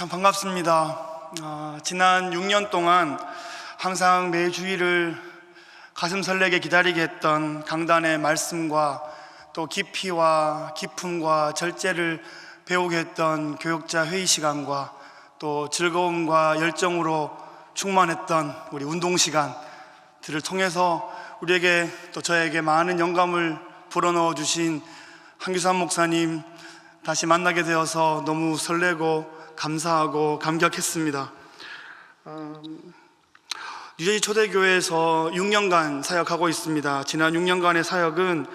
참 반갑습니다. 지난 6년 동안 항상 매 주일을 가슴 설레게 기다리게 했던 강단의 말씀과 또 깊이와 깊음과 절제를 배우게 했던 교육자 회의 시간과 또 즐거움과 열정으로 충만했던 우리 운동 시간들을 통해서 우리에게 또 저에게 많은 영감을 불어넣어 주신 한규삼 목사님 다시 만나게 되어서 너무 설레고 감사하고 감격했습니다. 뉴저지 초대교회에서 6년간 사역하고 있습니다. 지난 6년간의 사역은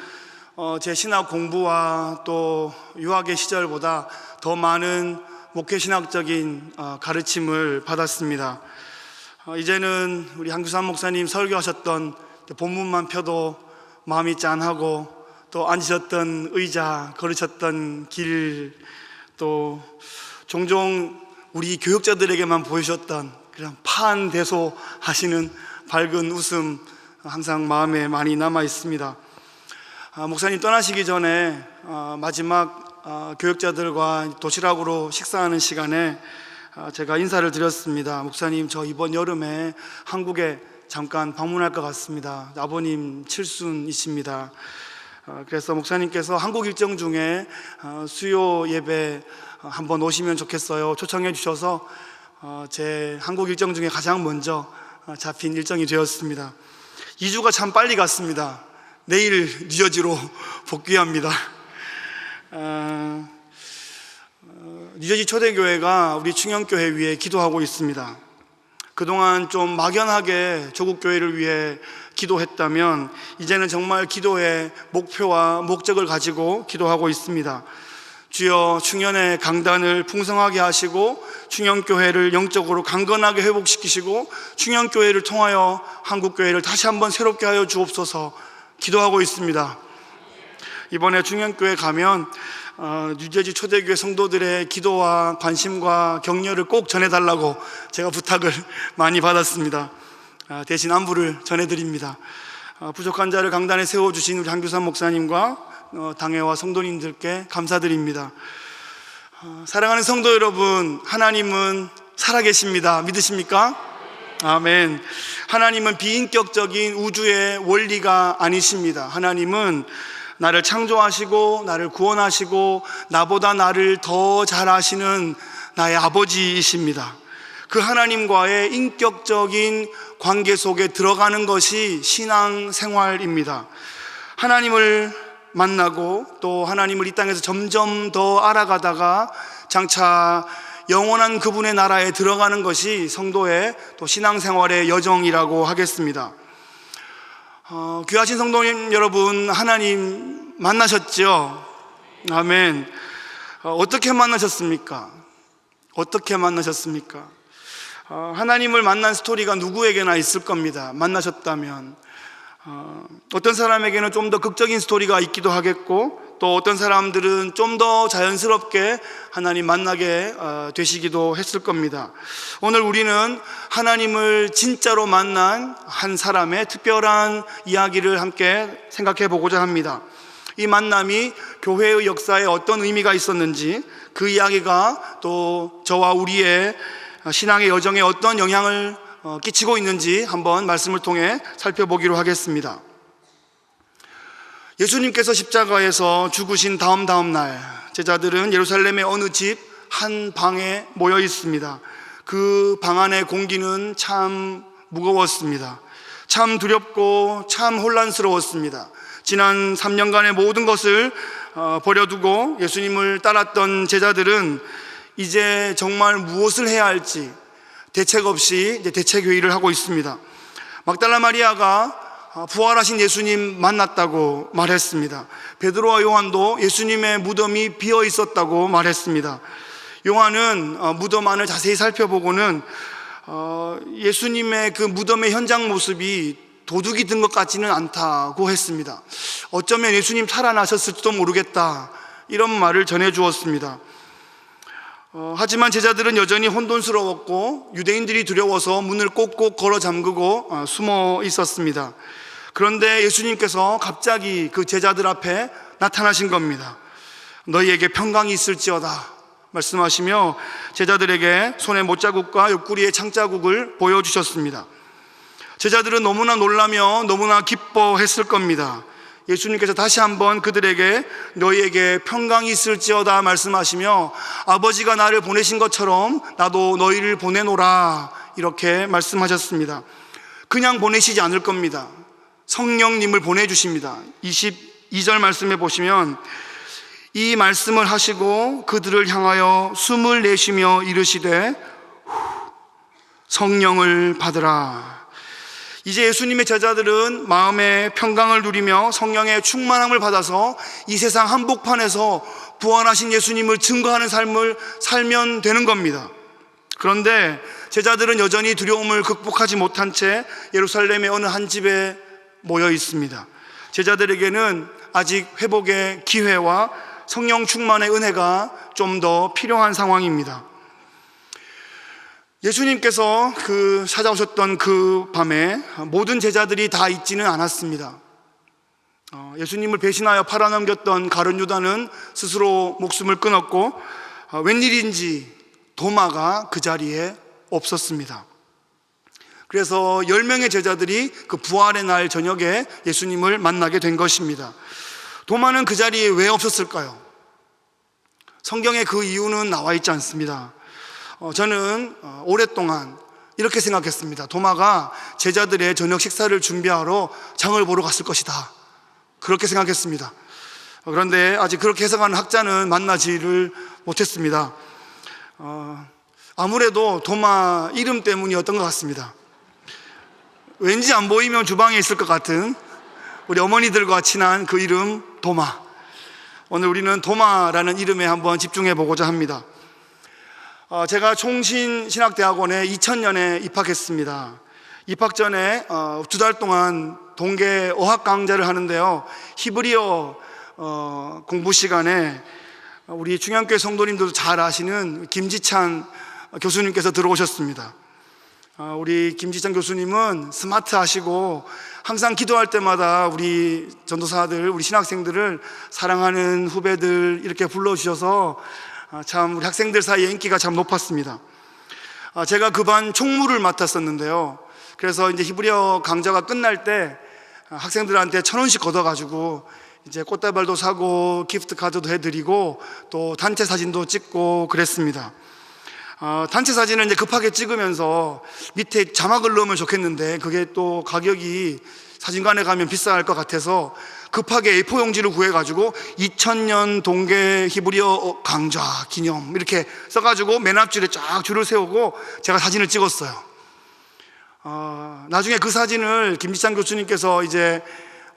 제 신학 공부와 또 유학의 시절보다 더 많은 목회 신학적인 가르침을 받았습니다. 이제는 우리 한규삼 목사님 설교하셨던 본문만 펴도 마음이 짠하고 또 앉으셨던 의자, 걸으셨던 길, 또 종종 우리 교육자들에게만 보여주셨던 그냥 파한대소 하시는 밝은 웃음 항상 마음에 많이 남아 있습니다. 목사님 떠나시기 전에 마지막 교육자들과 도시락으로 식사하는 시간에 제가 인사를 드렸습니다. 목사님, 저 이번 여름에 한국에 잠깐 방문할 것 같습니다. 아버님 칠순이십니다. 그래서 목사님께서 한국 일정 중에 수요 예배 한번 오시면 좋겠어요 초청해 주셔서 제 한국 일정 중에 가장 먼저 잡힌 일정이 되었습니다. 2주가 참 빨리 갔습니다. 내일 뉴저지로 복귀합니다. 뉴저지 초대교회가 우리 충영교회 위해 기도하고 있습니다. 그동안 좀 막연하게 조국교회를 위해 기도했다면 이제는 정말 기도의 목표와 목적을 가지고 기도하고 있습니다. 주여, 충현의 강단을 풍성하게 하시고 충현교회를 영적으로 강건하게 회복시키시고 충현교회를 통하여 한국교회를 다시 한번 새롭게 하여 주옵소서 기도하고 있습니다. 이번에 충현교회 가면 뉴저지 초대교회 성도들의 기도와 관심과 격려를 꼭 전해달라고 제가 부탁을 많이 받았습니다. 대신 안부를 전해드립니다. 부족한 자를 강단에 세워주신 우리 한규삼 목사님과 당회와 성도님들께 감사드립니다. 사랑하는 성도 여러분, 하나님은 살아계십니다. 믿으십니까? 아멘. 하나님은 비인격적인 우주의 원리가 아니십니다. 하나님은 나를 창조하시고 나를 구원하시고 나보다 나를 더 잘 아시는 나의 아버지이십니다. 그 하나님과의 인격적인 관계 속에 들어가는 것이 신앙생활입니다. 하나님을 만나고 또 하나님을 이 땅에서 점점 더 알아가다가 장차 영원한 그분의 나라에 들어가는 것이 성도의 또 신앙생활의 여정이라고 하겠습니다. 귀하신 성도님 여러분, 하나님 만나셨죠? 아멘. 어떻게 만나셨습니까? 어떻게 만나셨습니까? 하나님을 만난 스토리가 누구에게나 있을 겁니다. 만나셨다면 어떤 사람에게는 좀 더 극적인 스토리가 있기도 하겠고 또 어떤 사람들은 좀 더 자연스럽게 하나님 만나게 되시기도 했을 겁니다. 오늘 우리는 하나님을 진짜로 만난 한 사람의 특별한 이야기를 함께 생각해 보고자 합니다. 이 만남이 교회의 역사에 어떤 의미가 있었는지, 그 이야기가 또 저와 우리의 신앙의 여정에 어떤 영향을 끼치고 있는지 한번 말씀을 통해 살펴보기로 하겠습니다. 예수님께서 십자가에서 죽으신 다음 날 제자들은 예루살렘의 어느 집 한 방에 모여 있습니다. 그 방 안의 공기는 참 무거웠습니다. 참 두렵고 참 혼란스러웠습니다. 지난 3년간의 모든 것을 버려두고 예수님을 따랐던 제자들은 이제 정말 무엇을 해야 할지 대책 없이 이제 대책회의를 하고 있습니다. 막달라 마리아가 부활하신 예수님 만났다고 말했습니다. 베드로와 요한도 예수님의 무덤이 비어 있었다고 말했습니다. 요한은 무덤 안을 자세히 살펴보고는 예수님의 그 무덤의 현장 모습이 도둑이 든 것 같지는 않다고 했습니다. 어쩌면 예수님 살아나셨을지도 모르겠다, 이런 말을 전해주었습니다. 하지만 제자들은 여전히 혼돈스러웠고 유대인들이 두려워서 문을 꼭꼭 걸어 잠그고 숨어 있었습니다. 그런데 예수님께서 갑자기 그 제자들 앞에 나타나신 겁니다. 너희에게 평강이 있을지어다. 말씀하시며 제자들에게 손에 못자국과 옆구리에 창자국을 보여주셨습니다. 제자들은 너무나 놀라며 너무나 기뻐했을 겁니다. 예수님께서 다시 한번 그들에게 너희에게 평강이 있을지어다 말씀하시며 아버지가 나를 보내신 것처럼 나도 너희를 보내노라 이렇게 말씀하셨습니다. 그냥 보내시지 않을 겁니다. 성령님을 보내주십니다. 22절 말씀에 보시면 이 말씀을 하시고 그들을 향하여 숨을 내쉬며 이르시되 성령을 받으라. 이제 예수님의 제자들은 마음의 평강을 누리며 성령의 충만함을 받아서 이 세상 한복판에서 부활하신 예수님을 증거하는 삶을 살면 되는 겁니다. 그런데 제자들은 여전히 두려움을 극복하지 못한 채 예루살렘의 어느 한 집에 모여 있습니다. 제자들에게는 아직 회복의 기회와 성령 충만의 은혜가 좀 더 필요한 상황입니다. 예수님께서 찾아오셨던 그 밤에 모든 제자들이 다 있지는 않았습니다. 예수님을 배신하여 팔아넘겼던 가룟 유다는 스스로 목숨을 끊었고 웬일인지 도마가 그 자리에 없었습니다. 그래서 10명의 제자들이 그 부활의 날 저녁에 예수님을 만나게 된 것입니다. 도마는 그 자리에 왜 없었을까요? 성경에 그 이유는 나와 있지 않습니다. 저는 오랫동안 이렇게 생각했습니다. 도마가 제자들의 저녁 식사를 준비하러 장을 보러 갔을 것이다, 그렇게 생각했습니다. 그런데 아직 그렇게 해석하는 학자는 만나지를 못했습니다. 아무래도 도마 이름 때문이었던 것 같습니다. 왠지 안 보이면 주방에 있을 것 같은 우리 어머니들과 친한 그 이름 도마. 오늘 우리는 도마라는 이름에 한번 집중해 보고자 합니다. 제가 총신신학대학원에 2000년에 입학했습니다. 입학 전에 2달 동안 동계 어학 강좌를 하는데요, 히브리어 공부 시간에 우리 중앙교회 성도님들도 잘 아시는 김지찬 교수님께서 들어오셨습니다. 우리 김지찬 교수님은 스마트하시고 항상 기도할 때마다 우리 전도사들, 우리 신학생들을 사랑하는 후배들 이렇게 불러주셔서 참 우리 학생들 사이에 인기가 참 높았습니다. 제가 그 반 총무를 맡았었는데요, 그래서 이제 히브리어 강좌가 끝날 때 학생들한테 1,000원씩 걷어가지고 이제 꽃다발도 사고 기프트 카드도 해드리고 또 단체 사진도 찍고 그랬습니다. 단체 사진을 이제 급하게 찍으면서 밑에 자막을 넣으면 좋겠는데 그게 또 가격이 사진관에 가면 비쌀 것 같아서 급하게 A4 용지를 구해가지고 2000년 동계 히브리어 강좌 기념 이렇게 써가지고 맨 앞줄에 쫙 줄을 세우고 제가 사진을 찍었어요. 나중에 그 사진을 김지찬 교수님께서 이제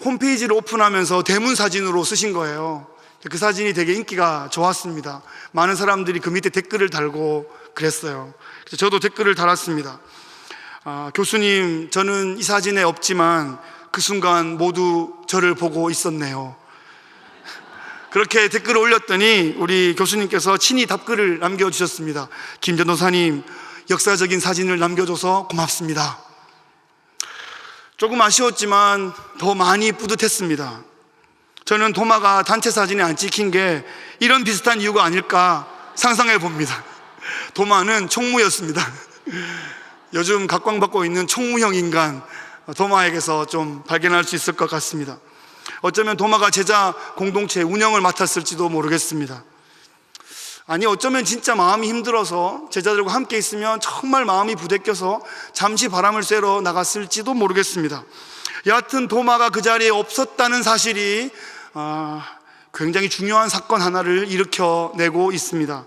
홈페이지를 오픈하면서 대문 사진으로 쓰신 거예요. 그 사진이 되게 인기가 좋았습니다. 많은 사람들이 그 밑에 댓글을 달고 그랬어요. 그래서 저도 댓글을 달았습니다. 교수님, 저는 이 사진에 없지만 그 순간 모두 저를 보고 있었네요. 그렇게 댓글을 올렸더니 우리 교수님께서 친히 답글을 남겨주셨습니다. 김 전도사님, 역사적인 사진을 남겨줘서 고맙습니다. 조금 아쉬웠지만 더 많이 뿌듯했습니다. 저는 도마가 단체 사진에 안 찍힌 게 이런 비슷한 이유가 아닐까 상상해 봅니다. 도마는 총무였습니다. 요즘 각광받고 있는 총무형 인간 도마에게서 좀 발견할 수 있을 것 같습니다. 어쩌면 도마가 제자 공동체 운영을 맡았을지도 모르겠습니다. 아니, 어쩌면 진짜 마음이 힘들어서 제자들과 함께 있으면 정말 마음이 부대껴서 잠시 바람을 쐬러 나갔을지도 모르겠습니다. 여하튼 도마가 그 자리에 없었다는 사실이 굉장히 중요한 사건 하나를 일으켜내고 있습니다.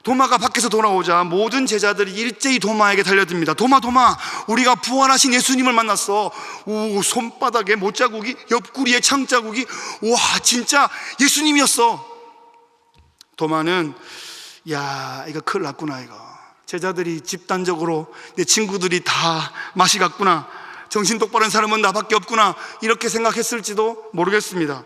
도마가 밖에서 돌아오자 모든 제자들이 일제히 도마에게 달려듭니다. 도마, 우리가 부활하신 예수님을 만났어. 오, 손바닥에 못자국이, 옆구리에 창자국이, 와, 진짜 예수님이었어. 도마는 야, 이거 큰일 났구나. 이거 제자들이 집단적으로 내 친구들이 다 맛이 갔구나, 정신 똑바른 사람은 나밖에 없구나, 이렇게 생각했을지도 모르겠습니다.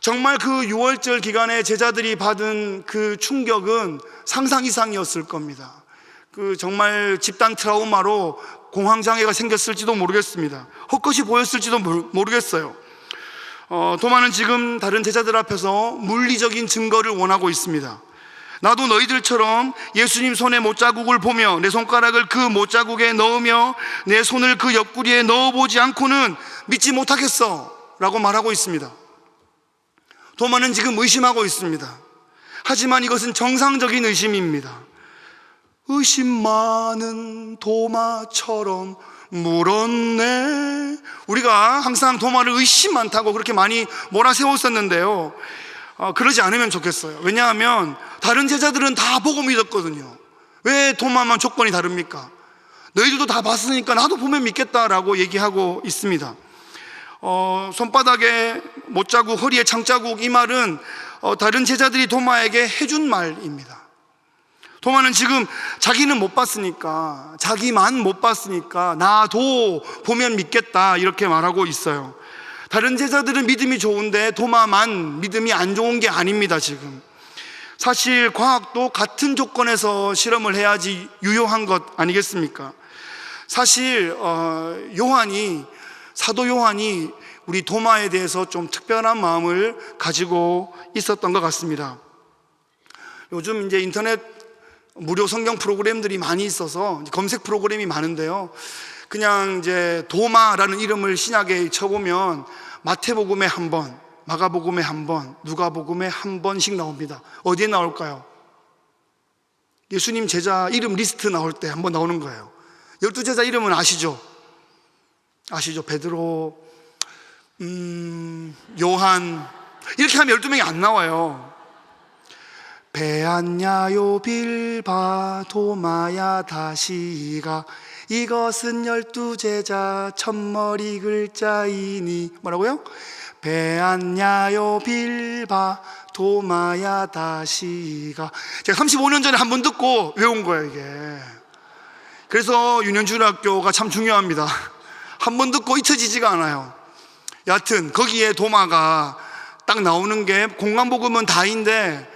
정말 그 6월절 기간에 제자들이 받은 그 충격은 상상 이상이었을 겁니다. 그 정말 집단 트라우마로 공황장애가 생겼을지도 모르겠습니다. 헛것이 보였을지도 모르겠어요. 도마는 지금 다른 제자들 앞에서 물리적인 증거를 원하고 있습니다. 나도 너희들처럼 예수님 손의 못자국을 보며 내 손가락을 그 못자국에 넣으며 내 손을 그 옆구리에 넣어보지 않고는 믿지 못하겠어 라고 말하고 있습니다. 도마는 지금 의심하고 있습니다. 하지만 이것은 정상적인 의심입니다. 의심 많은 도마처럼 물었네. 우리가 항상 도마를 의심 많다고 그렇게 많이 몰아세웠었는데요, 그러지 않으면 좋겠어요. 왜냐하면 다른 제자들은 다 보고 믿었거든요. 왜 도마만 조건이 다릅니까? 너희들도 다 봤으니까 나도 보면 믿겠다라고 얘기하고 있습니다. 손바닥에 못자국, 허리에 창자국, 이 말은 다른 제자들이 도마에게 해준 말입니다. 도마는 지금 자기는 못 봤으니까, 자기만 못 봤으니까 나도 보면 믿겠다 이렇게 말하고 있어요. 다른 제자들은 믿음이 좋은데 도마만 믿음이 안 좋은 게 아닙니다. 지금 사실 과학도 같은 조건에서 실험을 해야지 유효한 것 아니겠습니까? 사실 사도 요한이 우리 도마에 대해서 좀 특별한 마음을 가지고 있었던 것 같습니다. 요즘 이제 인터넷 무료 성경 프로그램들이 많이 있어서 검색 프로그램이 많은데요, 그냥 이제 도마라는 이름을 신약에 쳐보면 마태복음에 한 번, 마가복음에 한 번, 누가복음에 한 번씩 나옵니다. 어디에 나올까요? 예수님 제자 이름 리스트 나올 때 한 번 나오는 거예요. 12제자 이름은 아시죠? 베드로, 요한, 이렇게 하면 12명이 안 나와요. 베안야요 빌바 도마야 다시가 이것은 12제자 첫머리 글자이니, 뭐라고요? 베안야요 빌바 도마야 다시가. 제가 35년 전에 한 번 듣고 외운 거예요, 이게. 그래서 유년중학교가 참 중요합니다. 한 번 듣고 잊혀지지가 않아요. 여하튼 거기에 도마가 딱 나오는 게, 공관복음은 다인데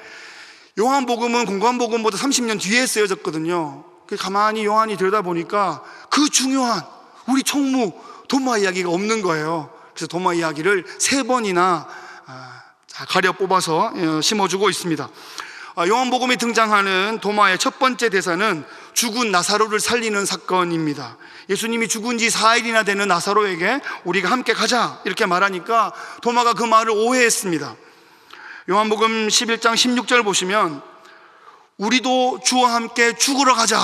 요한복음은 공관복음보다 30년 뒤에 쓰여졌거든요. 가만히 요한이 들여다보니까 그 중요한 우리 총무 도마 이야기가 없는 거예요. 그래서 도마 이야기를 3번이나 가려 뽑아서 심어주고 있습니다. 요한복음에 등장하는 도마의 첫 번째 대사는 죽은 나사로를 살리는 사건입니다. 예수님이 죽은 지 4일이나 되는 나사로에게 우리가 함께 가자 이렇게 말하니까 도마가 그 말을 오해했습니다. 요한복음 11장 16절 보시면 우리도 주와 함께 죽으러 가자,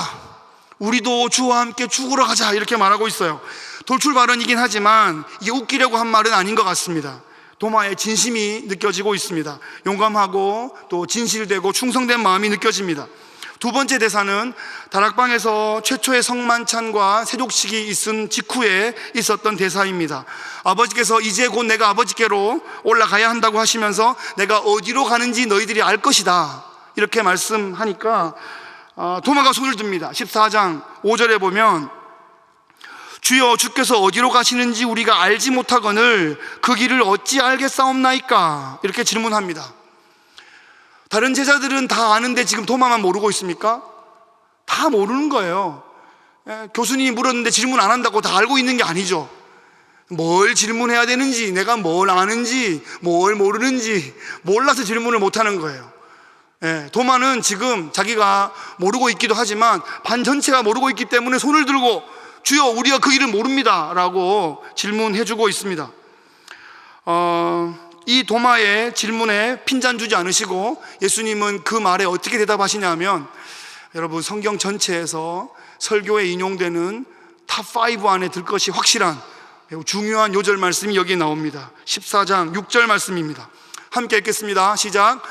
우리도 주와 함께 죽으러 가자 이렇게 말하고 있어요. 돌출 발언이긴 하지만 이게 웃기려고 한 말은 아닌 것 같습니다. 도마의 진심이 느껴지고 있습니다. 용감하고 또 진실되고 충성된 마음이 느껴집니다. 두 번째 대사는 다락방에서 최초의 성만찬과 세족식이 있은 직후에 있었던 대사입니다. 아버지께서 이제 곧 내가 아버지께로 올라가야 한다고 하시면서 내가 어디로 가는지 너희들이 알 것이다 이렇게 말씀하니까 도마가 손을 듭니다. 14장 5절에 보면 주여 주께서 어디로 가시는지 우리가 알지 못하거늘 그 길을 어찌 알겠사옵나이까 이렇게 질문합니다. 다른 제자들은 다 아는데 지금 도마만 모르고 있습니까? 다 모르는 거예요. 교수님이 물었는데 질문 안 한다고 다 알고 있는 게 아니죠. 뭘 질문해야 되는지, 내가 뭘 아는지, 뭘 모르는지 몰라서 질문을 못 하는 거예요. 도마는 지금 자기가 모르고 있기도 하지만 반 전체가 모르고 있기 때문에 손을 들고 주여 우리가 그 길을 모릅니다 라고 질문해주고 있습니다. 이 도마의 질문에 핀잔 주지 않으시고 예수님은 그 말에 어떻게 대답하시냐면, 여러분 성경 전체에서 설교에 인용되는 탑5 안에 들 것이 확실한 매우 중요한 요절 말씀이 여기에 나옵니다. 14장 6절 말씀입니다. 함께 읽겠습니다. 시작.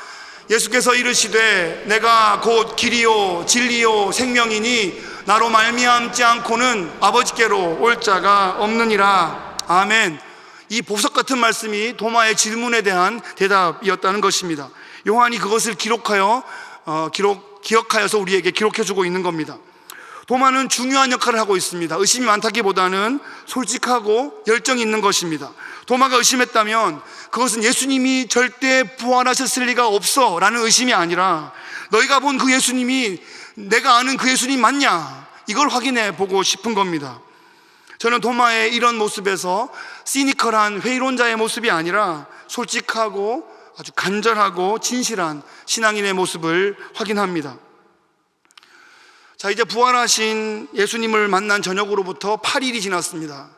예수께서 이르시되 내가 곧 길이요 진리요 생명이니 나로 말미암지 않고는 아버지께로 올 자가 없느니라. 아멘. 이 보석 같은 말씀이 도마의 질문에 대한 대답이었다는 것입니다. 요한이 그것을 기억하여서 우리에게 기록해주고 있는 겁니다. 도마는 중요한 역할을 하고 있습니다. 의심이 많다기보다는 솔직하고 열정이 있는 것입니다. 도마가 의심했다면 그것은 예수님이 절대 부활하셨을 리가 없어 라는 의심이 아니라 너희가 본 그 예수님이 내가 아는 그 예수님 맞냐, 이걸 확인해 보고 싶은 겁니다. 저는 도마의 이런 모습에서 시니컬한 회의론자의 모습이 아니라 솔직하고 아주 간절하고 진실한 신앙인의 모습을 확인합니다. 자, 이제 부활하신 예수님을 만난 저녁으로부터 8일이 지났습니다.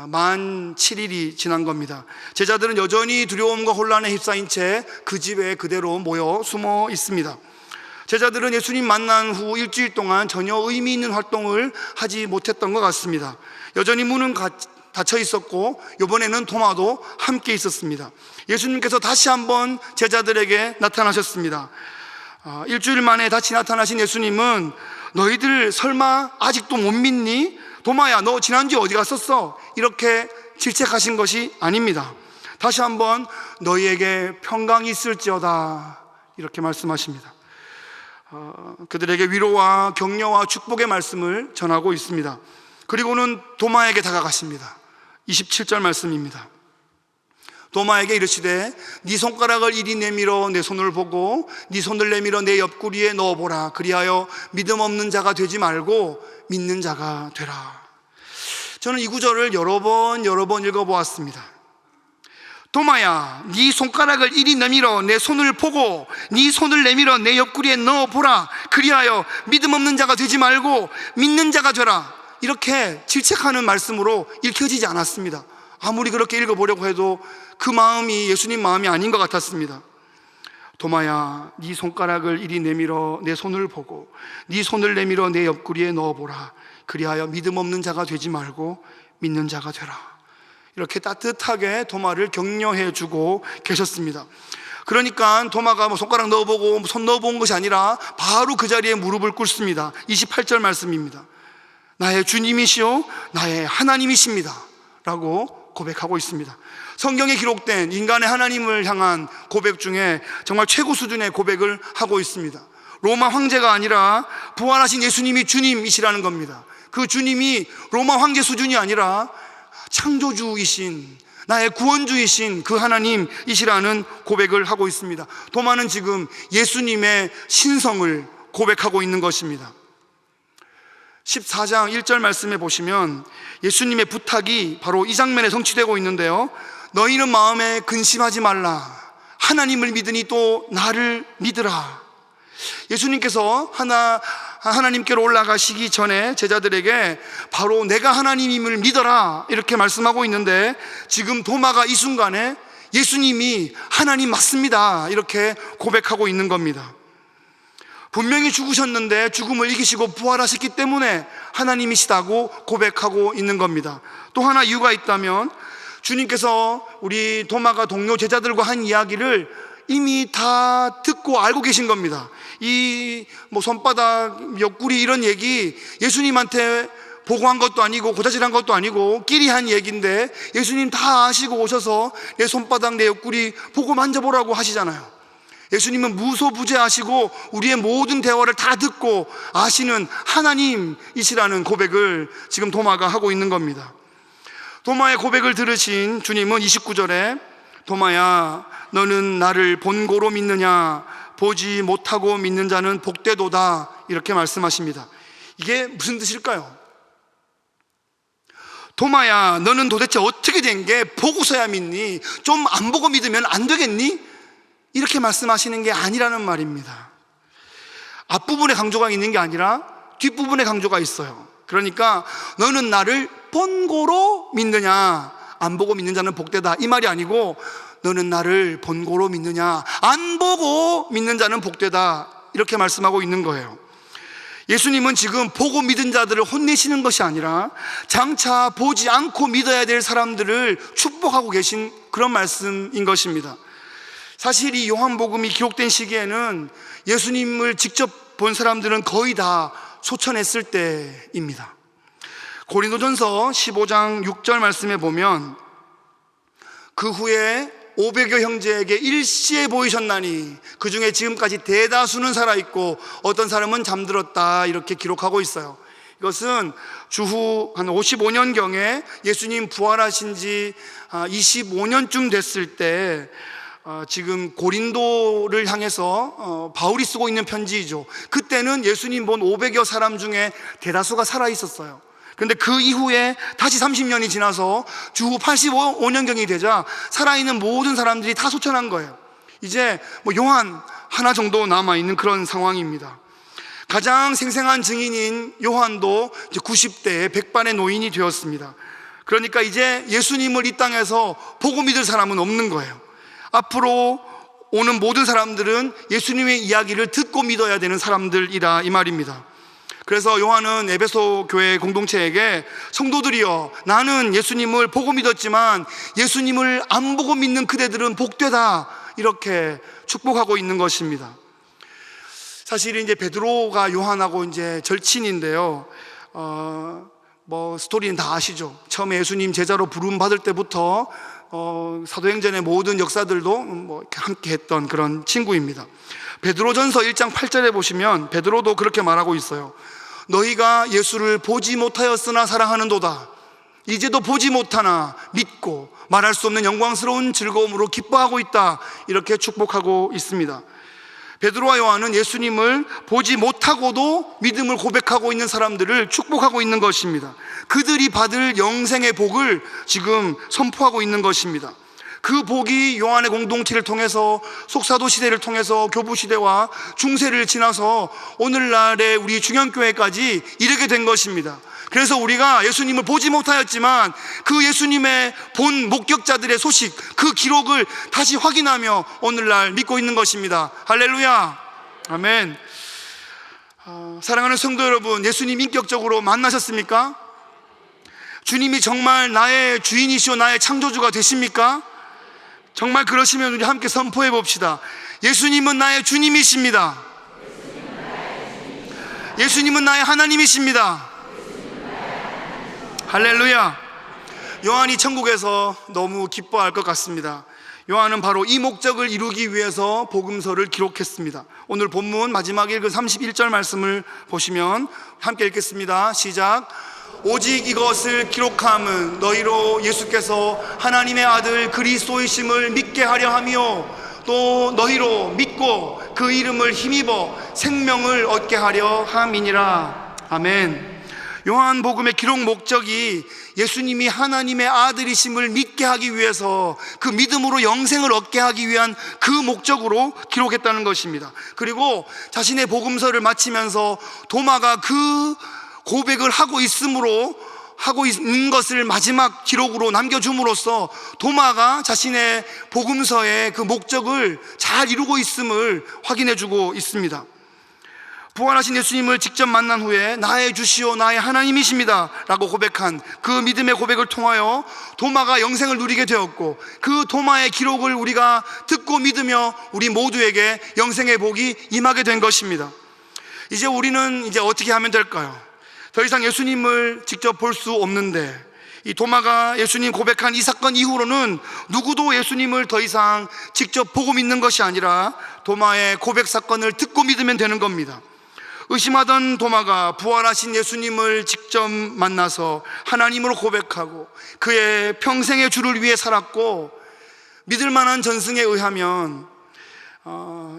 만 7일이 지난 겁니다. 제자들은 여전히 두려움과 혼란에 휩싸인 채 그 집에 그대로 모여 숨어 있습니다. 제자들은 예수님 만난 후 일주일 동안 전혀 의미 있는 활동을 하지 못했던 것 같습니다. 여전히 문은 닫혀 있었고 이번에는 도마도 함께 있었습니다. 예수님께서 다시 한번 제자들에게 나타나셨습니다. 일주일 만에 다시 나타나신 예수님은 너희들 설마 아직도 못 믿니? 도마야, 너 지난주에 어디 갔었어? 이렇게 질책하신 것이 아닙니다. 다시 한번 너희에게 평강이 있을지어다 이렇게 말씀하십니다. 그들에게 위로와 격려와 축복의 말씀을 전하고 있습니다. 그리고는 도마에게 다가가십니다. 27절 말씀입니다. 도마에게 이르시되 네 손가락을 이리 내밀어 내 손을 보고 네 손을 내밀어 내 옆구리에 넣어보라. 그리하여 믿음 없는 자가 되지 말고 믿는 자가 되라. 저는 이 구절을 여러 번 읽어보았습니다. 도마야, 네 손가락을 이리 내밀어 내 손을 보고 네 손을 내밀어 내 옆구리에 넣어보라. 그리하여 믿음 없는 자가 되지 말고 믿는 자가 되라. 이렇게 질책하는 말씀으로 읽혀지지 않았습니다. 아무리 그렇게 읽어보려고 해도 그 마음이 예수님 마음이 아닌 것 같았습니다. 도마야, 네 손가락을 이리 내밀어 내 손을 보고 네 손을 내밀어 내 옆구리에 넣어보라. 그리하여 믿음 없는 자가 되지 말고 믿는 자가 되라. 이렇게 따뜻하게 도마를 격려해 주고 계셨습니다. 그러니까 도마가 손가락 넣어보고 손 넣어본 것이 아니라 바로 그 자리에 무릎을 꿇습니다. 28절 말씀입니다. 나의 주님이시오 나의 하나님이십니다 라고 고백하고 있습니다. 성경에 기록된 인간의 하나님을 향한 고백 중에 정말 최고 수준의 고백을 하고 있습니다. 로마 황제가 아니라 부활하신 예수님이 주님이시라는 겁니다. 그 주님이 로마 황제 수준이 아니라 창조주이신 나의 구원주이신 그 하나님이시라는 고백을 하고 있습니다. 도마는 지금 예수님의 신성을 고백하고 있는 것입니다. 14장 1절 말씀에 보시면 예수님의 부탁이 바로 이 장면에 성취되고 있는데요. 너희는 마음에 근심하지 말라. 하나님을 믿으니 또 나를 믿으라. 예수님께서 하나님께로 올라가시기 전에 제자들에게 바로 내가 하나님임을 믿어라 이렇게 말씀하고 있는데, 지금 도마가 이 순간에 예수님이 하나님 맞습니다 이렇게 고백하고 있는 겁니다. 분명히 죽으셨는데 죽음을 이기시고 부활하셨기 때문에 하나님이시다고 고백하고 있는 겁니다. 또 하나 이유가 있다면, 주님께서 우리 도마가 동료 제자들과 한 이야기를 이미 다 듣고 알고 계신 겁니다. 이 손바닥, 옆구리 이런 얘기 예수님한테 보고한 것도 아니고 고자질한 것도 아니고 끼리 한 얘기인데 예수님 다 아시고 오셔서 내 손바닥, 내 옆구리 보고 만져보라고 하시잖아요. 예수님은 무소부재하시고 우리의 모든 대화를 다 듣고 아시는 하나님이시라는 고백을 지금 도마가 하고 있는 겁니다. 도마의 고백을 들으신 주님은 29절에 도마야, 너는 나를 본고로 믿느냐? 보지 못하고 믿는 자는 복되도다 이렇게 말씀하십니다. 이게 무슨 뜻일까요? 도마야, 너는 도대체 어떻게 된 게 보고서야 믿니? 좀 안 보고 믿으면 안 되겠니? 이렇게 말씀하시는 게 아니라는 말입니다. 앞부분에 강조가 있는 게 아니라 뒷부분에 강조가 있어요. 그러니까 너는 나를 본고로 믿느냐? 안 보고 믿는 자는 복되다 이 말이 아니고, 너는 나를 본고로 믿느냐? 안 보고 믿는 자는 복되다 이렇게 말씀하고 있는 거예요. 예수님은 지금 보고 믿은 자들을 혼내시는 것이 아니라 장차 보지 않고 믿어야 될 사람들을 축복하고 계신 그런 말씀인 것입니다. 사실 이 요한복음이 기록된 시기에는 예수님을 직접 본 사람들은 거의 다 소천했을 때입니다. 고린도전서 15장 6절 말씀에 보면 그 후에 500여 형제에게 일시에 보이셨나니 그 중에 지금까지 대다수는 살아있고 어떤 사람은 잠들었다 이렇게 기록하고 있어요. 이것은 주후 한 55년경에 예수님 부활하신 지 25년쯤 됐을 때 지금 고린도를 향해서 바울이 쓰고 있는 편지이죠. 그때는 예수님 본 500여 사람 중에 대다수가 살아있었어요. 그런데 그 이후에 다시 30년이 지나서 주후 85년경이 되자 살아있는 모든 사람들이 다 소천한 거예요. 이제 요한 하나 정도 남아있는 그런 상황입니다. 가장 생생한 증인인 요한도 이제 90대에 백반의 노인이 되었습니다. 그러니까 이제 예수님을 이 땅에서 보고 믿을 사람은 없는 거예요. 앞으로 오는 모든 사람들은 예수님의 이야기를 듣고 믿어야 되는 사람들이라 이 말입니다. 그래서 요한은 에베소 교회 공동체에게 성도들이여, 나는 예수님을 보고 믿었지만 예수님을 안 보고 믿는 그대들은 복되다, 이렇게 축복하고 있는 것입니다. 사실 이제 베드로가 요한하고 이제 절친인데요. 스토리는 다 아시죠? 처음에 예수님 제자로 부름 받을 때부터 사도행전의 모든 역사들도 함께 했던 그런 친구입니다. 베드로전서 1장 8절에 보시면 베드로도 그렇게 말하고 있어요. 너희가 예수를 보지 못하였으나 사랑하는도다. 이제도 보지 못하나 믿고 말할 수 없는 영광스러운 즐거움으로 기뻐하고 있다, 이렇게 축복하고 있습니다. 베드로와 요한은 예수님을 보지 못하고도 믿음을 고백하고 있는 사람들을 축복하고 있는 것입니다. 그들이 받을 영생의 복을 지금 선포하고 있는 것입니다. 그 복이 요한의 공동체를 통해서, 속사도 시대를 통해서 교부 시대와 중세를 지나서 오늘날의 우리 중형교회까지 이르게 된 것입니다. 그래서 우리가 예수님을 보지 못하였지만 그 예수님의 본 목격자들의 소식, 그 기록을 다시 확인하며 오늘날 믿고 있는 것입니다. 할렐루야, 아멘. 사랑하는 성도 여러분, 예수님 인격적으로 만나셨습니까? 주님이 정말 나의 주인이시오 나의 창조주가 되십니까? 정말 그러시면 우리 함께 선포해 봅시다. 예수님은 나의 주님이십니다. 예수님은 나의 하나님이십니다. 할렐루야. 요한이 천국에서 너무 기뻐할 것 같습니다. 요한은 바로 이 목적을 이루기 위해서 복음서를 기록했습니다. 오늘 본문 마지막 읽은 31절 말씀을 보시면 함께 읽겠습니다. 시작. 오직 이것을 기록함은 너희로 예수께서 하나님의 아들 그리스도이심을 믿게 하려 하며 또 너희로 믿고 그 이름을 힘입어 생명을 얻게 하려 함이니라. 아멘. 요한복음의 기록 목적이 예수님이 하나님의 아들이심을 믿게 하기 위해서, 그 믿음으로 영생을 얻게 하기 위한 그 목적으로 기록했다는 것입니다. 그리고 자신의 복음서를 마치면서 도마가 그 고백을 하고 있는 것을 마지막 기록으로 남겨줌으로써 도마가 자신의 복음서의 그 목적을 잘 이루고 있음을 확인해주고 있습니다. 부활하신 예수님을 직접 만난 후에 나의 주시오 나의 하나님이십니다 라고 고백한 그 믿음의 고백을 통하여 도마가 영생을 누리게 되었고, 그 도마의 기록을 우리가 듣고 믿으며 우리 모두에게 영생의 복이 임하게 된 것입니다. 이제 우리는 어떻게 하면 될까요? 더 이상 예수님을 직접 볼 수 없는데, 이 도마가 예수님 고백한 이 사건 이후로는 누구도 예수님을 더 이상 직접 보고 믿는 것이 아니라 도마의 고백 사건을 듣고 믿으면 되는 겁니다. 의심하던 도마가 부활하신 예수님을 직접 만나서 하나님으로 고백하고 그의 평생의 주를 위해 살았고, 믿을 만한 전승에 의하면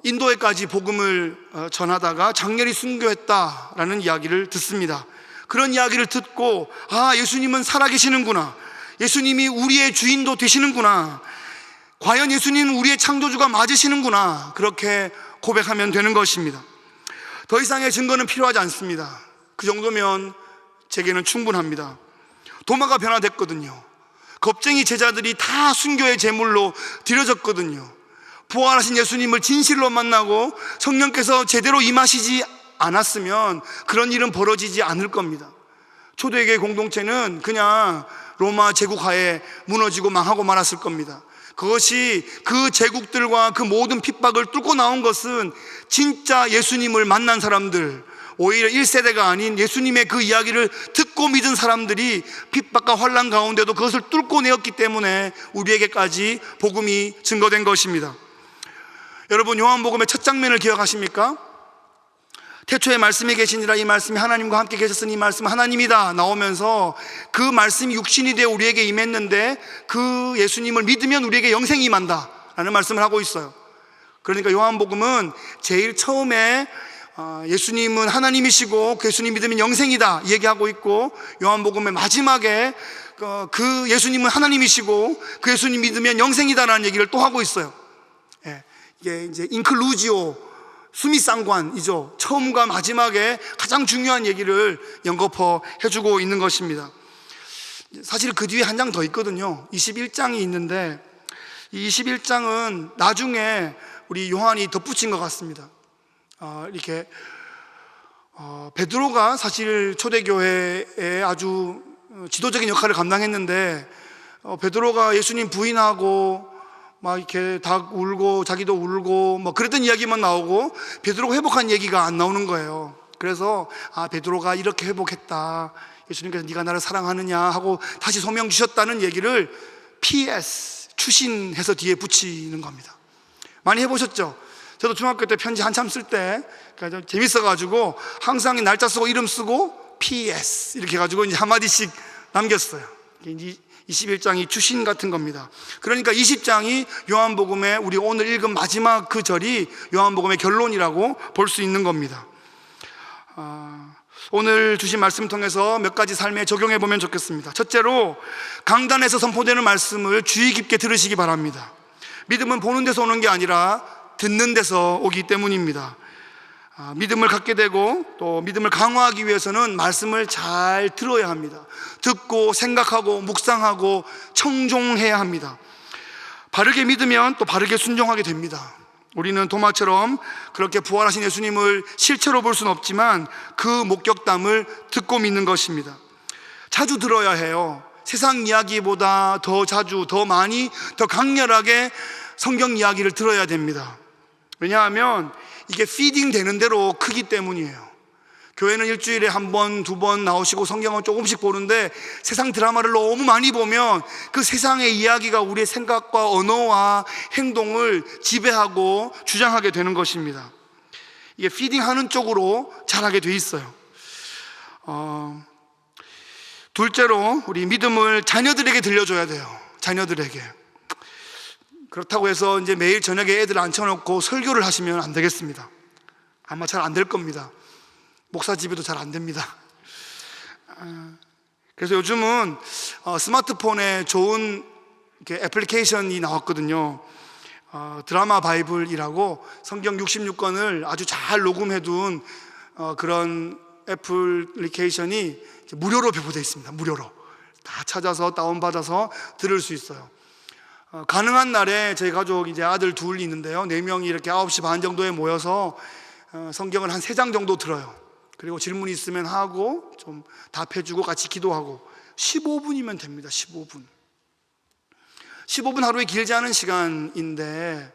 인도에까지 복음을 전하다가 장렬히 순교했다라는 이야기를 듣습니다. 그런 이야기를 듣고 예수님은 살아계시는구나, 예수님이 우리의 주인도 되시는구나, 과연 예수님은 우리의 창조주가 맞으시는구나, 그렇게 고백하면 되는 것입니다. 더 이상의 증거는 필요하지 않습니다. 그 정도면 제게는 충분합니다. 도마가 변화됐거든요. 겁쟁이 제자들이 다 순교의 제물로 드려졌거든요. 부활하신 예수님을 진실로 만나고 성령께서 제대로 임하시지 않았으면 그런 일은 벌어지지 않을 겁니다. 초대교회 공동체는 그냥 로마 제국 하에 무너지고 망하고 말았을 겁니다. 그것이 그 제국들과 그 모든 핍박을 뚫고 나온 것은 진짜 예수님을 만난 사람들, 오히려 1세대가 아닌 예수님의 그 이야기를 듣고 믿은 사람들이 핍박과 환난 가운데도 그것을 뚫고 내었기 때문에 우리에게까지 복음이 증거된 것입니다. 여러분, 요한복음의 첫 장면을 기억하십니까? 태초에 말씀이 계시니라, 이 말씀이 하나님과 함께 계셨으니 이 말씀은 하나님이다 나오면서 그 말씀이 육신이 되어 우리에게 임했는데 그 예수님을 믿으면 우리에게 영생이 임한다 라는 말씀을 하고 있어요. 그러니까 요한복음은 제일 처음에 예수님은 하나님이시고 그 예수님 믿으면 영생이다 얘기하고 있고, 요한복음의 마지막에 그 예수님은 하나님이시고 그 예수님 믿으면 영생이다라는 얘기를 또 하고 있어요. 이게 이제 인클루지오 수미상관이죠. 처음과 마지막에 가장 중요한 얘기를 연거푸 해주고 있는 것입니다. 사실 그 뒤에 한 장 더 있거든요. 21장이 있는데 이 21장은 나중에 우리 요한이 덧붙인 것 같습니다. 이렇게 베드로가 사실 초대교회에 아주 지도적인 역할을 감당했는데 베드로가 예수님 부인하고 막 이렇게 다 울고 자기도 울고 뭐 그랬던 이야기만 나오고 베드로가 회복한 얘기가 안 나오는 거예요. 그래서 베드로가 이렇게 회복했다, 예수님께서 네가 나를 사랑하느냐 하고 다시 소명 주셨다는 얘기를 PS 추신해서 뒤에 붙이는 겁니다. 많이 해보셨죠? 저도 중학교 때 편지 한참 쓸 때 재밌어가지고 항상 날짜 쓰고 이름 쓰고 PS 이렇게 해가지고 이제 한마디씩 남겼어요. 21장이 추신 같은 겁니다. 그러니까 20장이 요한복음의 우리 오늘 읽은 마지막 그 절이 요한복음의 결론이라고 볼 수 있는 겁니다. 오늘 주신 말씀 통해서 몇 가지 삶에 적용해 보면 좋겠습니다. 첫째로, 강단에서 선포되는 말씀을 주의 깊게 들으시기 바랍니다. 믿음은 보는 데서 오는 게 아니라 듣는 데서 오기 때문입니다. 믿음을 갖게 되고 또 믿음을 강화하기 위해서는 말씀을 잘 들어야 합니다. 듣고 생각하고 묵상하고 청종해야 합니다. 바르게 믿으면 또 바르게 순종하게 됩니다. 우리는 도마처럼 그렇게 부활하신 예수님을 실체로 볼 수는 없지만 그 목격담을 듣고 믿는 것입니다. 자주 들어야 해요. 세상 이야기보다 더 자주, 더 많이, 더 강렬하게 성경 이야기를 들어야 됩니다. 왜냐하면 이게 피딩 되는 대로 크기 때문이에요. 교회는 일주일에 한 번, 두 번 나오시고 성경은 조금씩 보는데 세상 드라마를 너무 많이 보면 그 세상의 이야기가 우리의 생각과 언어와 행동을 지배하고 주장하게 되는 것입니다. 이게 피딩하는 쪽으로 자라게 돼 있어요. 둘째로, 우리 믿음을 자녀들에게 들려줘야 돼요. 자녀들에게. 그렇다고 해서 이제 매일 저녁에 애들 앉혀놓고 설교를 하시면 안 되겠습니다. 아마 잘 안 될 겁니다. 목사 집에도 잘 안 됩니다. 그래서 요즘은 스마트폰에 좋은 이렇게 애플리케이션이 나왔거든요. 드라마 바이블이라고 성경 66권을 아주 잘 녹음해둔 그런 애플리케이션이 무료로 배포되어 있습니다. 무료로 다 찾아서 다운받아서 들을 수 있어요. 가능한 날에 저희 가족 이제 아들 둘이 있는데요, 4명이 이렇게 9시 반 정도에 모여서 성경을 한 3장 정도 들어요. 그리고 질문 있으면 하고 좀 답해주고 같이 기도하고 15분이면 됩니다. 15분 하루에 길지 않은 시간인데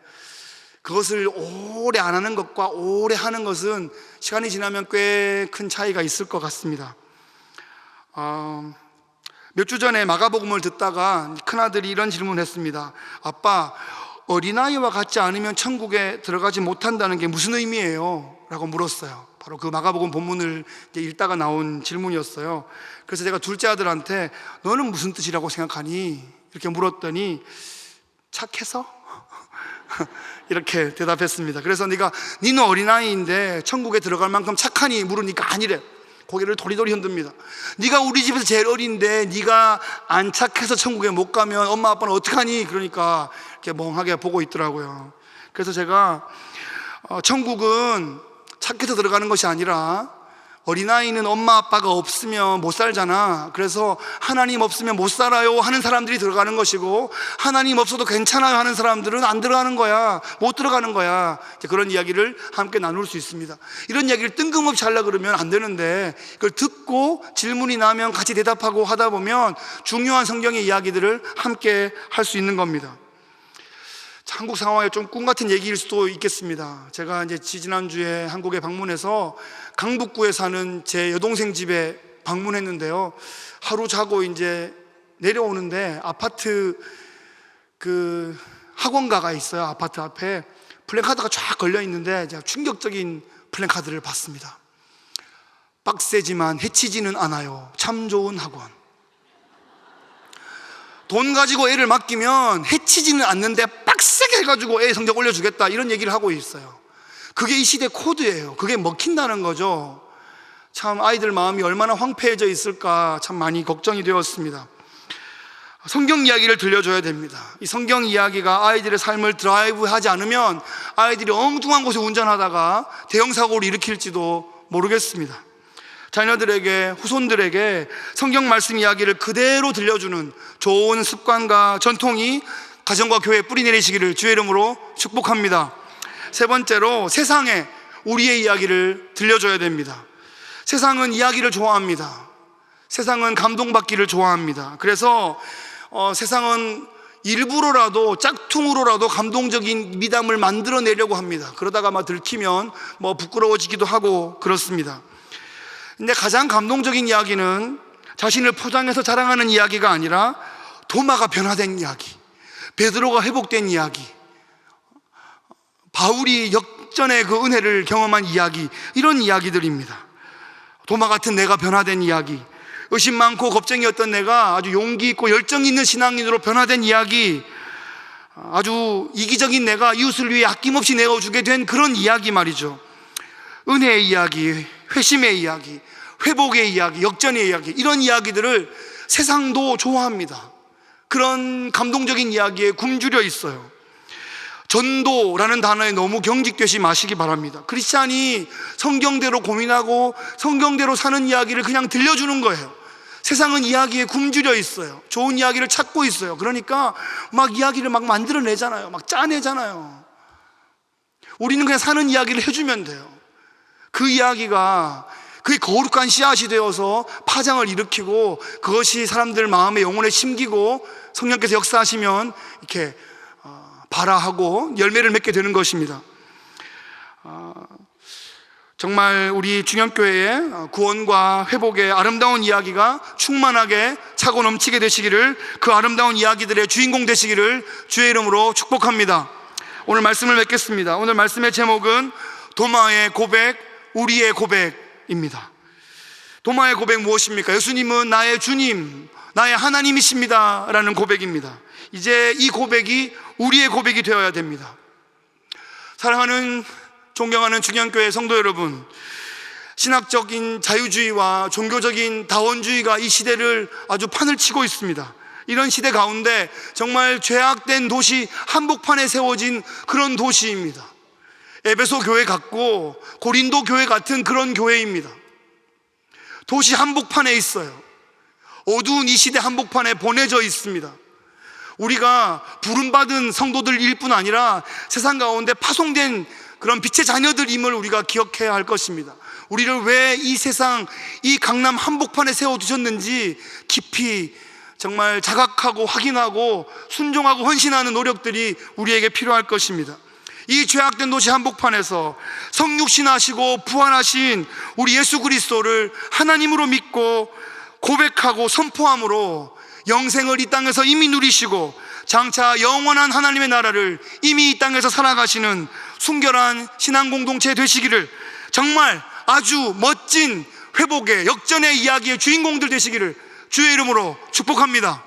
그것을 오래 안 하는 것과 오래 하는 것은 시간이 지나면 꽤 큰 차이가 있을 것 같습니다. 몇 주 전에 마가복음을 듣다가 큰아들이 이런 질문을 했습니다. 아빠, 어린아이와 같지 않으면 천국에 들어가지 못한다는 게 무슨 의미예요? 라고 물었어요. 바로 그 마가복음 본문을 읽다가 나온 질문이었어요. 그래서 제가 둘째 아들한테 너는 무슨 뜻이라고 생각하니? 이렇게 물었더니 착해서? 이렇게 대답했습니다. 그래서 니는 어린아이인데 천국에 들어갈 만큼 착하니? 물으니까 아니래. 고개를 도리도리 흔듭니다. 네가 우리 집에서 제일 어린데 네가 안 착해서 천국에 못 가면 엄마 아빠는 어떡하니? 그러니까 이렇게 멍하게 보고 있더라고요. 그래서 제가 천국은 착해서 들어가는 것이 아니라 어린아이는 엄마 아빠가 없으면 못 살잖아. 그래서 하나님 없으면 못 살아요 하는 사람들이 들어가는 것이고, 하나님 없어도 괜찮아요 하는 사람들은 안 들어가는 거야, 못 들어가는 거야. 그런 이야기를 함께 나눌 수 있습니다. 이런 이야기를 뜬금없이 하려고 그러면 안 되는데, 그걸 듣고 질문이 나면 같이 대답하고 하다 보면 중요한 성경의 이야기들을 함께 할 수 있는 겁니다. 한국 상황에 좀 꿈 같은 얘기일 수도 있겠습니다. 제가 이제 지난주에 한국에 방문해서 강북구에 사는 제 여동생 집에 방문했는데요, 하루 자고 이제 내려오는데 아파트 그 학원가가 있어요. 아파트 앞에 플래카드가 쫙 걸려 있는데 제가 충격적인 플래카드를 봤습니다. 빡세지만 해치지는 않아요. 참 좋은 학원. 돈 가지고 애를 맡기면 해치지는 않는데 빡세게 해가지고 애 성적 올려주겠다, 이런 얘기를 하고 있어요. 그게 이 시대 코드예요. 그게 먹힌다는 거죠. 참 아이들 마음이 얼마나 황폐해져 있을까 참 많이 걱정이 되었습니다. 성경 이야기를 들려줘야 됩니다. 이 성경 이야기가 아이들의 삶을 드라이브하지 않으면 아이들이 엉뚱한 곳에 운전하다가 대형 사고를 일으킬지도 모르겠습니다. 자녀들에게, 후손들에게 성경 말씀 이야기를 그대로 들려주는 좋은 습관과 전통이 가정과 교회에 뿌리 내리시기를 주의 이름으로 축복합니다. 세 번째로, 세상에 우리의 이야기를 들려줘야 됩니다. 세상은 이야기를 좋아합니다. 세상은 감동받기를 좋아합니다. 그래서 세상은 일부러라도, 짝퉁으로라도 감동적인 미담을 만들어내려고 합니다. 그러다가 막 들키면 부끄러워지기도 하고 그렇습니다. 근데 가장 감동적인 이야기는 자신을 포장해서 자랑하는 이야기가 아니라 도마가 변화된 이야기, 베드로가 회복된 이야기, 바울이 역전의 그 은혜를 경험한 이야기, 이런 이야기들입니다. 도마 같은 내가 변화된 이야기, 의심 많고 겁쟁이였던 내가 아주 용기 있고 열정 있는 신앙인으로 변화된 이야기, 아주 이기적인 내가 이웃을 위해 아낌없이 내어주게 된 그런 이야기 말이죠. 은혜의 이야기, 회심의 이야기, 회복의 이야기, 역전의 이야기, 이런 이야기들을 세상도 좋아합니다. 그런 감동적인 이야기에 굶주려 있어요. 전도라는 단어에 너무 경직되지 마시기 바랍니다. 크리스찬이 성경대로 고민하고 성경대로 사는 이야기를 그냥 들려주는 거예요. 세상은 이야기에 굶주려 있어요. 좋은 이야기를 찾고 있어요. 그러니까 막 이야기를 막 만들어내잖아요. 막 짜내잖아요. 우리는 그냥 사는 이야기를 해주면 돼요. 그 이야기가 그게 거룩한 씨앗이 되어서 파장을 일으키고 그것이 사람들 마음에 영혼에 심기고 성령께서 역사하시면 이렇게 발화하고 열매를 맺게 되는 것입니다. 정말 우리 중형교회의 구원과 회복의 아름다운 이야기가 충만하게 차고 넘치게 되시기를, 그 아름다운 이야기들의 주인공 되시기를 주의 이름으로 축복합니다. 오늘 말씀을 맺겠습니다. 오늘 말씀의 제목은 도마의 고백, 우리의 고백입니다. 도마의 고백 무엇입니까? 예수님은 나의 주님, 나의 하나님이십니다 라는 고백입니다. 이제 이 고백이 우리의 고백이 되어야 됩니다. 사랑하는, 존경하는 중형교회 성도 여러분, 신학적인 자유주의와 종교적인 다원주의가 이 시대를 아주 판을 치고 있습니다. 이런 시대 가운데 정말 죄악된 도시, 한복판에 세워진 그런 도시입니다. 에베소 교회 같고 고린도 교회 같은 그런 교회입니다. 도시 한복판에 있어요. 어두운 이 시대 한복판에 보내져 있습니다. 우리가 부름받은 성도들일 뿐 아니라 세상 가운데 파송된 그런 빛의 자녀들임을 우리가 기억해야 할 것입니다. 우리를 왜 이 세상, 이 강남 한복판에 세워두셨는지 깊이 정말 자각하고 확인하고 순종하고 헌신하는 노력들이 우리에게 필요할 것입니다. 이 죄악된 도시 한복판에서 성육신하시고 부활하신 우리 예수 그리스도를 하나님으로 믿고 고백하고 선포함으로 영생을 이 땅에서 이미 누리시고 장차 영원한 하나님의 나라를 이미 이 땅에서 살아가시는 순결한 신앙 공동체 되시기를, 정말 아주 멋진 회복의 역전의 이야기의 주인공들 되시기를 주의 이름으로 축복합니다.